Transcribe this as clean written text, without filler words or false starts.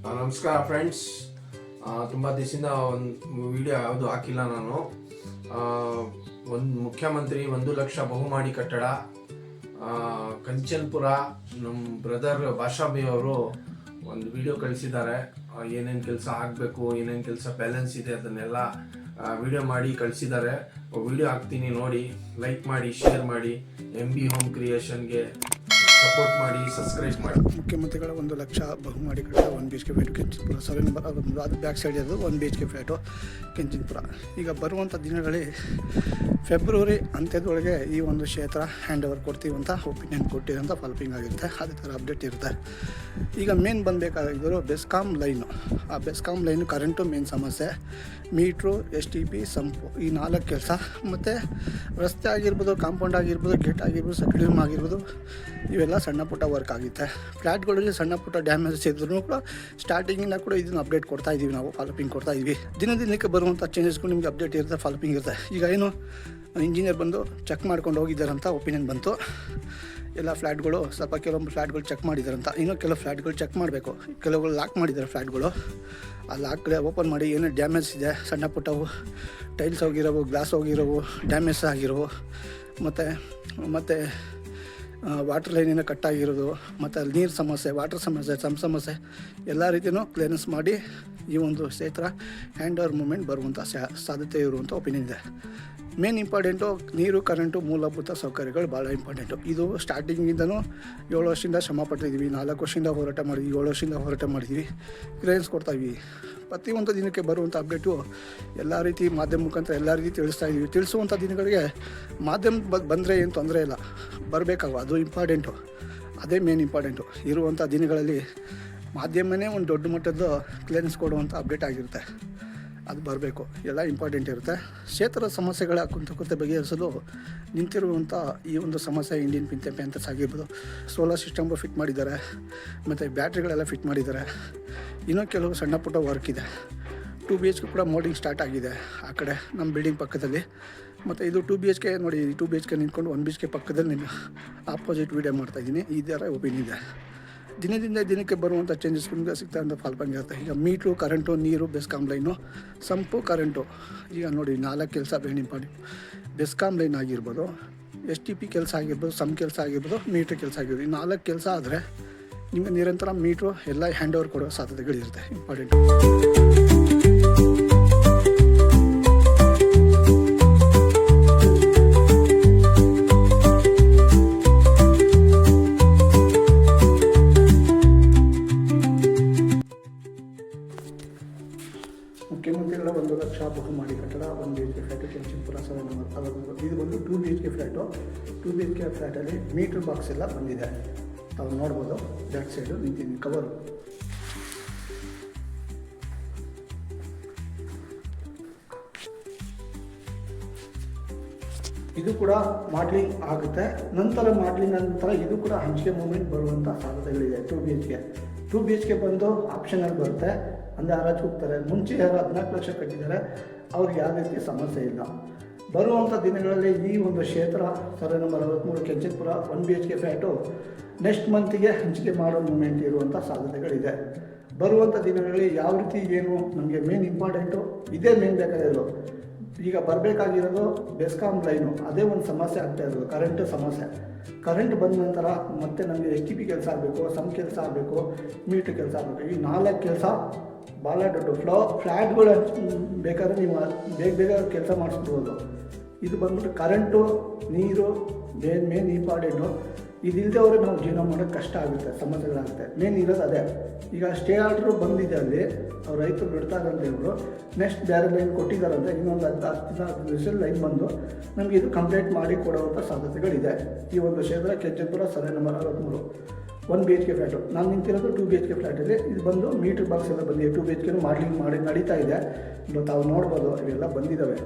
ನಮಸ್ಕಾರ ಫ್ರೆಂಡ್ಸ್. ತುಂಬ ದಿವಸದಿಂದ ಒಂದು ವಿಡಿಯೋ ಯಾವುದು ಹಾಕಿಲ್ಲ ನಾನು. ಒಂದು ಮುಖ್ಯಮಂತ್ರಿ 1,00,000 ಬಹುಮಾಡಿ ಕಟ್ಟಡ ಕಂಚನ್ಪುರ. ನಮ್ಮ ಬ್ರದರ್ ಭಾಷಾಬಿ ಅವರು ಒಂದು ವಿಡಿಯೋ ಕಳಿಸಿದ್ದಾರೆ. ಏನೇನು ಕೆಲಸ ಆಗಬೇಕು, ಏನೇನು ಕೆಲಸ ಬ್ಯಾಲೆನ್ಸ್ ಇದೆ ಅದನ್ನೆಲ್ಲ ವಿಡಿಯೋ ಮಾಡಿ ಕಳಿಸಿದ್ದಾರೆ. ವಿಡಿಯೋ ಹಾಕ್ತೀನಿ, ನೋಡಿ, ಲೈಕ್ ಮಾಡಿ, ಶೇರ್ ಮಾಡಿ. MB ಹೋಮ್ ಕ್ರಿಯೇಷನ್ಗೆ ಸಪೋರ್ಟ್ ಮಾಡಿ, ಸಬ್ಸ್ಕ್ರೈಬ್ ಮಾಡಿ. ಮುಖ್ಯಮಂತ್ರಿಗಳ 1,00,000 ಬಹುಮಾಡಿ ಕಟ್ಟಡ 1 BHK ಫ್ಲಾಟ್ ಕೆಂಚನ್ಪುರ 7 ನಂಬರ್. ಅದು ಬ್ಯಾಕ್ ಸೈಡ್ ಅದು 1 BHK ಫ್ಲಾಟು ಕೆಂಚನ್ಪುರ. ಈಗ ಬರುವಂಥ ದಿನಗಳಲ್ಲಿ ಫೆಬ್ರವರಿ ಅಂತ್ಯದೊಳಗೆ ಈ ಒಂದು ಕ್ಷೇತ್ರ ಹ್ಯಾಂಡ್ ಓವರ್ ಕೊಡ್ತೀವಿ ಅಂತ ಒಪಿನಿಯನ್ ಕೊಟ್ಟಿರೋಂಥ ಫಾಲೋಪಿಂಗ್ ಆಗಿರುತ್ತೆ. ಅದೇ ಥರ ಅಪ್ಡೇಟ್ ಇರುತ್ತೆ. ಈಗ ಮೇನ್ ಬಂದಬೇಕಾಗಿದ್ದರು ಬೆಸ್ಕಾಮ್ ಲೈನು. ಆ ಬೆಸ್ಕಾಮ್ ಲೈನು ಕರೆಂಟು ಮೇನ್ ಸಮಸ್ಯೆ. ಮೀಟ್ರು, STP, ಸಂಪು, ಈ 4 ಕೆಲಸ. ಮತ್ತು ರಸ್ತೆ ಆಗಿರ್ಬೋದು, ಕಾಂಪೌಂಡ್ ಆಗಿರ್ಬೋದು, ಗೇಟ್ ಆಗಿರ್ಬೋದು, ಸೆಕ್ಯೂರಿಟಿ ಆಗಿರ್ಬೋದು, ಇವೆಲ್ಲ ಸಣ್ಣ ಪುಟ್ಟ ವರ್ಕ್ ಆಗುತ್ತೆ. ಫ್ಲ್ಯಾಟ್ಗಳಲ್ಲಿ ಸಣ್ಣ ಪುಟ್ಟ ಡ್ಯಾಮೇಜಸ್ ಇದ್ರೂ ಕೂಡ ಸ್ಟಾರ್ಟಿಂಗಿಂದ ಕೂಡ ಇದನ್ನು ಅಪ್ಡೇಟ್ ಕೊಡ್ತಾಯಿದ್ದೀವಿ, ನಾವು ಫಾಲೋಪಿಂಗ್ ಕೊಡ್ತಾಯಿದ್ವಿ. ದಿನಕ್ಕೆ ಬರುವಂಥ ಚೇಂಜಸ್ಗಳು ನಿಮಗೆ ಅಪ್ಡೇಟ್ ಇರುತ್ತೆ, ಫಾಲೋಪಿಂಗ್ ಇರುತ್ತೆ. ಈಗ ಏನು ಇಂಜಿನಿಯರ್ ಬಂದು ಚೆಕ್ ಮಾಡ್ಕೊಂಡು ಹೋಗಿದ್ದಾರಂತ ಒಪಿನಿಯನ್ ಬಂತು. ಎಲ್ಲ ಫ್ಲ್ಯಾಟ್ಗಳು ಸ್ವಲ್ಪ ಕೆಲವೊಂದು ಫ್ಲ್ಯಾಟ್ಗಳು ಚೆಕ್ ಮಾಡಿದಾರಂತ, ಇನ್ನೂ ಕೆಲವು ಫ್ಲ್ಯಾಟ್ಗಳು ಚೆಕ್ ಮಾಡಬೇಕು. ಕೆಲವುಗಳು ಲಾಕ್ ಮಾಡಿದ್ದಾರೆ ಫ್ಲ್ಯಾಟ್ಗಳು. ಆ ಲಾಕ್ಗಳೇ ಓಪನ್ ಮಾಡಿ ಏನೇ ಡ್ಯಾಮೇಜ್ ಇದೆ, ಸಣ್ಣ ಪುಟ್ಟವು ಟೈಲ್ಸ್ ಹೋಗಿರೋವು, ಗ್ಲಾಸ್ ಹೋಗಿರೋವು, ಡ್ಯಾಮೇಜ್ ಆಗಿರೋವು, ಮತ್ತು ವಾಟರ್ ಲೈನಿನ ಕಟ್ಟಾಗಿರೋದು, ಮತ್ತು ಅಲ್ಲಿ ನೀರು ಸಮಸ್ಯೆ, ವಾಟರ್ ಸಮಸ್ಯೆ, ಸಮಸ್ಯೆ ಎಲ್ಲ ರೀತಿಯೂ ಕ್ಲಿಯರೆನ್ಸ್ ಮಾಡಿ ಈ ಒಂದು ಕ್ಷೇತ್ರ ಹ್ಯಾಂಡ್ ಓವರ್ ಮೂಮೆಂಟ್ ಬರುವಂಥ ಸಾಧ್ಯತೆ ಇರುವಂಥ ಒಪಿನಿಯನ್ ಇದೆ. ಮೇನ್ ಇಂಪಾರ್ಟೆಂಟು ನೀರು, ಕರೆಂಟು, ಮೂಲಭೂತ ಸೌಕರ್ಯಗಳು ಭಾಳ ಇಂಪಾರ್ಟೆಂಟು. ಇದು ಸ್ಟಾರ್ಟಿಂಗಿಂದನೂ 7 ವರ್ಷದಿಂದ ಶ್ರಮ ಪಟ್ಟಿದ್ದೀವಿ, 4 ವರ್ಷದಿಂದ ಹೋರಾಟ ಮಾಡಿದ್ವಿ, 7 ವರ್ಷದಿಂದ ಹೋರಾಟ ಮಾಡಿದ್ದೀವಿ, ಕ್ಲಿಯರೆನ್ಸ್ ಕೊಡ್ತಾಯಿದ್ವಿ. ಪ್ರತಿಯೊಂದು ದಿನಕ್ಕೆ ಬರುವಂಥ ಅಪ್ಡೇಟು ಎಲ್ಲ ರೀತಿ ಮಾಧ್ಯಮ ಮುಖಾಂತರ ಎಲ್ಲ ರೀತಿ ತಿಳಿಸ್ತಾಯಿದ್ದೀವಿ. ತಿಳಿಸುವಂಥ ದಿನಗಳಿಗೆ ಮಾಧ್ಯಮ ಬಂದರೆ ಏನು ತೊಂದರೆ ಇಲ್ಲ, ಬರಬೇಕಾಗ ಅದು ಇಂಪಾರ್ಟೆಂಟು. ಅದೇ ಮೇನ್ ಇಂಪಾರ್ಟೆಂಟು. ಇರುವಂಥ ದಿನಗಳಲ್ಲಿ ಮಾಧ್ಯಮನೇ ಒಂದು ದೊಡ್ಡ ಮಟ್ಟದ ಕ್ಲಿಯರೆನ್ಸ್ ಕೊಡುವಂಥ ಅಪ್ಡೇಟ್ ಆಗಿರುತ್ತೆ, ಅದು ಬರಬೇಕು. ಎಲ್ಲ ಇಂಪಾರ್ಟೆಂಟ್ ಇರುತ್ತೆ. ಕ್ಷೇತ್ರದ ಸಮಸ್ಯೆಗಳ ಕುಂತ ಬಗೆಹರಿಸಲು ನಿಂತಿರುವಂಥ ಈ ಒಂದು ಸಮಸ್ಯೆ ಇಂಡಿಯನ್ ಪ್ಯಾಂಥರ್ಸ್ ಆಗಿರ್ಬೋದು. ಸೋಲಾರ್ ಸಿಸ್ಟಮ್ ಫಿಟ್ ಮಾಡಿದ್ದಾರೆ, ಮತ್ತು ಬ್ಯಾಟ್ರಿಗಳೆಲ್ಲ ಫಿಟ್ ಮಾಡಿದ್ದಾರೆ. ಇನ್ನೂ ಕೆಲವು ಸಣ್ಣ ಪುಟ್ಟ ವರ್ಕ್ ಇದೆ. 2 BHK ಕೂಡ ಮೋಲ್ಡಿಂಗ್ ಸ್ಟಾರ್ಟ್ ಆಗಿದೆ ಆ ಕಡೆ ನಮ್ಮ ಬಿಲ್ಡಿಂಗ್ ಪಕ್ಕದಲ್ಲಿ. ಮತ್ತು ಇದು 2 BHK ನೋಡಿ, 2 BHK ನಿಂತ್ಕೊಂಡು 1 BHK ಪಕ್ಕದಲ್ಲಿ ಆಪೋಸಿಟ್ ವೀಡಿಯೋ ಮಾಡ್ತಾಯಿದ್ದೀನಿ. ಈ ಥರ ಒಪಿನಿಯನ್ ಇದೆ. ದಿನದಿಂದ ದಿನಕ್ಕೆ ಬರುವಂಥ ಚೇಂಜಸ್ ನಿಮಗೆ ಸಿಗ್ತಾ ಅಂತ ಫಾಲೋಪಿಂಗ್ ಇರುತ್ತೆ. ಈಗ ಮೀಟ್ರು, ಕರೆಂಟು, ನೀರು, ಬೆಸ್ಕಾಮ್ ಲೈನು, ಸಂಪು, ಕರೆಂಟು. ಈಗ ನೋಡಿ 4 ಕೆಲಸ ಬೇರೆ ಇಂಪಾರ್ಟೆಂಟ್. ಬೆಸ್ಕಾಮ್ ಲೈನ್ ಆಗಿರ್ಬೋದು, STP ಕೆಲಸ ಆಗಿರ್ಬೋದು, ಸಮ್ ಕೆಲಸ ಆಗಿರ್ಬೋದು, ಮೀಟ್ರ್ ಕೆಲಸ ಆಗಿರ್ಬೋದು. ಈ 4 ಕೆಲಸ ಆದರೆ ನಿಮಗೆ ನಿರಂತರ ಮೀಟ್ರು ಎಲ್ಲ ಹ್ಯಾಂಡ್ ಓವರ್ ಕೊಡೋ ಸಾಧ್ಯತೆಗಳಿರುತ್ತೆ. ಇಂಪಾರ್ಟೆಂಟು. ಮುಖ್ಯಮಂತ್ರಿಗಳ 1,00,000 ಬಹುಮಾಡಿ ಕಟ್ಟಡ 1 BHK ಫ್ಲ್ಯಾಟು ಕೆಂಚನ್ಪುರ 7 ನಂಬರ್. ಇದು ಬಂದು 2 BHK ಫ್ಲ್ಯಾಟು. 2 BHK ಫ್ಲ್ಯಾಟಲ್ಲಿ ಮೀಟ್ರ್ ಬಾಕ್ಸ್ ಎಲ್ಲ ಬಂದಿದೆ, ತಾವು ನೋಡ್ಬೋದು. ಬ್ಯಾಕ್ ಸೈಡು ನಿಂತಿದ್ದೀನಿ ಕವರು. ಇದು ಕೂಡ ಮಾಡ್ಲಿಂಗ್ ಆಗುತ್ತೆ. ನಂತರ ಮಾಡ್ಲಿಂಗ್ ನಂತರ ಇದು ಕೂಡ ಹಂಚಿಕೆ ಮೂಮೆಂಟ್ ಬರುವಂಥ ಸಾಧ್ಯತೆಗಳಿದೆ. 2 BHK ಬಂದು ಆಪ್ಷನಲ್ಲಿ ಬರುತ್ತೆ. ಅಂದರೆ ಹರಾಜು ಹೋಗ್ತಾರೆ. ಮುಂಚೆ ಯಾರು 14 ಲಕ್ಷ ಕಟ್ಟಿದ್ದಾರೆ, ಅವ್ರಿಗೆ ಯಾವ ರೀತಿ ಸಮಸ್ಯೆ ಇಲ್ಲ. ಬರುವಂಥ ದಿನಗಳಲ್ಲಿ ಈ ಒಂದು ಕ್ಷೇತ್ರ 7 ನಂಬರ್ 63 ಕೆಂಚನ್ಪುರ 1 BHK ಫ್ಲ್ಯಾಟು ನೆಕ್ಸ್ಟ್ ಮಂತಿಗೆ ಹಂಚಿಕೆ ಮಾಡೋ ಮೂಮೆಂಟ್ ಇರುವಂಥ ಸಾಧ್ಯತೆಗಳಿದೆ. ಬರುವಂಥ ದಿನಗಳಲ್ಲಿ ಯಾವ ರೀತಿ ಏನು ನಮಗೆ ಮೇನ್ ಇಂಪಾರ್ಟೆಂಟು ಇದೇ ಮೇನ್ ಬೇಕಾಗಿರೋದು. ಈಗ ಬರಬೇಕಾಗಿರೋದು ಬೆಸ್ಕಾಮ್ ಲೈನು, ಅದೇ ಒಂದು ಸಮಸ್ಯೆ ಆಗ್ತಾ ಇರೋದು. ಕರೆಂಟು ಸಮಸ್ಯೆ. ಕರೆಂಟ್ ಬಂದ ನಂತರ ಮತ್ತೆ ನಮಗೆ STP ಕೆಲಸ ಆಗಬೇಕು, ಸಮ್ ಕೆಲಸ ಆಗಬೇಕು, ಮೀಟ್ರ್ ಕೆಲಸ ಆಗಬೇಕು. ಈ 4 ಕೆಲಸ ಭಾಳ ದೊಡ್ಡ ಫ್ಲ್ಯಾಟ್ಗಳು ಬೇಕಾದ್ರೆ ನೀವು ಬೇಗ ಕೆಲಸ ಮಾಡಿಸ್ಬಿಡ್ಬೋದು. ಇದು ಬಂದ್ಬಿಟ್ಟು ಕರೆಂಟು, ನೀರು ಮೇನ್ ಇಂಪಾರ್ಟೆಂಟು. ಇದಿಲ್ಲದೆ ಅವ್ರಿಗೆ ನಾವು ಜೀವನ ಮಾಡೋಕ್ಕೆ ಕಷ್ಟ ಆಗುತ್ತೆ, ಸಮಸ್ಯೆಗಳಾಗುತ್ತೆ. ಮೇನ್ ಇರೋದು ಅದೇ. ಈಗ ಸ್ಟೇ ಆರ್ಡ್ರು ಬಂದಿದೆ, ಅಲ್ಲಿ ಅವ್ರು ರೈತರು ಬಿಡ್ತಾರಂತ ಹೇಳಿದ್ರು. ನೆಕ್ಸ್ಟ್ ಬೇರೆ ಲೈನ್ ಕೊಟ್ಟಿದ್ದಾರಂತೆ, ಇನ್ನೊಂದು 10 ದಿವಸ ಲೈನ್ ಬಂದು ನಮಗೆ ಇದು ಕಂಪ್ಲೀಟ್ ಮಾಡಿ ಕೊಡುವಂಥ ಸಾಧ್ಯತೆಗಳಿದೆ. ಈ ಒಂದು ಕ್ಷೇತ್ರ ಕೆಂಚನ್ಪುರ 7 ನಂಬರ್ 63 1 BHK ಫ್ಲ್ಯಾಟು. ನಾನು ನಿಂತಿರೋದು 2 BHK ಫ್ಲ್ಯಾಟಲ್ಲಿ. ಇದು ಬಂದು ಮೀಟ್ರ್ ಬಾಕ್ಸ್ ಎಲ್ಲ ಬಂದಿದೆ. 2 BHK ಮಾಡಿ ನಡೀತಾ ಇದೆ. ತಾವು ನೋಡ್ಬೋದು, ಇವೆಲ್ಲ ಬಂದಿದ್ದಾವೆ.